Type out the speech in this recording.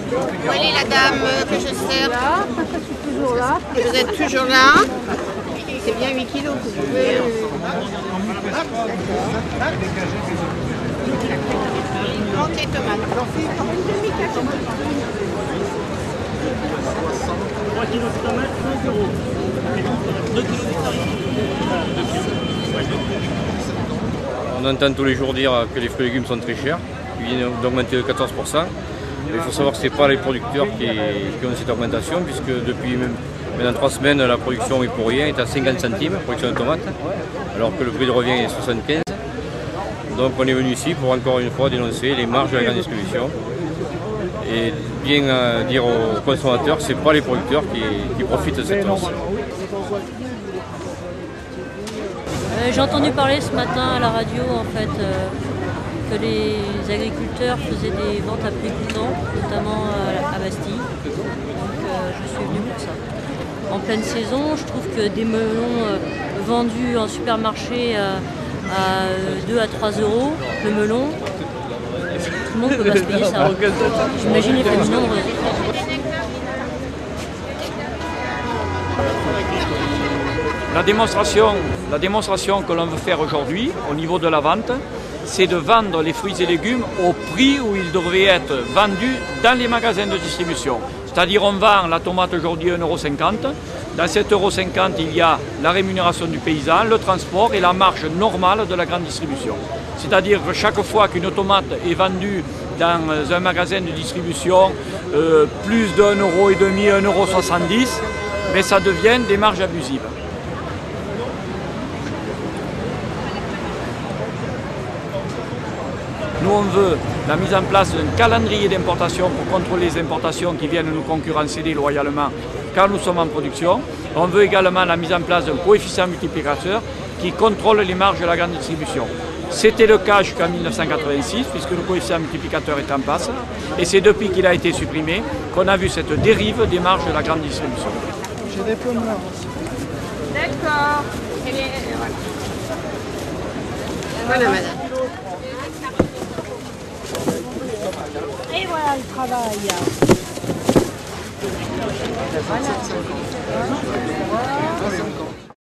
Où est la dame que je sers? Là, je suis toujours là. Vous êtes toujours là? C'est bien 8 kilos que vous pouvez... Monte les tomates. 3 kg de tomates, 5 euros. 2 kg de farine. On entend tous les jours dire que les fruits et légumes sont très chers, ils viennent d'augmenter de 14%. Il faut savoir que ce n'est pas les producteurs qui ont cette augmentation, puisque depuis maintenant 3 semaines, la production est pour rien, est à 50 centimes, la production de tomates, alors que le prix de revient est 75. Donc on est venu ici pour encore une fois dénoncer les marges de la grande distribution et bien dire aux consommateurs que ce n'est pas les producteurs qui profitent de cette hausse. J'ai entendu parler ce matin à la radio en fait que les agriculteurs faisaient des ventes à prix coûtant, notamment à Bastille. Donc je suis venue pour ça. En pleine saison, je trouve que des melons vendus en supermarché à 2 à 3 euros le melon, tout le monde ne peut pas se payer ça. J'imagine les familles nombreuses. La démonstration que l'on veut faire aujourd'hui au niveau de la vente, c'est de vendre les fruits et légumes au prix où ils devraient être vendus dans les magasins de distribution. C'est-à-dire on vend la tomate aujourd'hui à 1,50 €. Dans cet 1,50 €, il y a la rémunération du paysan, le transport et la marge normale de la grande distribution. C'est-à-dire que chaque fois qu'une tomate est vendue dans un magasin de distribution plus d'1,5 €, 1,70 €, mais ça devient des marges abusives. Nous, on veut la mise en place d'un calendrier d'importation pour contrôler les importations qui viennent nous concurrencer déloyalement quand nous sommes en production. On veut également la mise en place d'un coefficient multiplicateur qui contrôle les marges de la grande distribution. C'était le cas jusqu'en 1986, puisque le coefficient multiplicateur est en place. Et c'est depuis qu'il a été supprimé qu'on a vu cette dérive des marges de la grande distribution. J'ai des pommes là aussi. D'accord. Voilà, madame. Et voilà le travail. Voilà.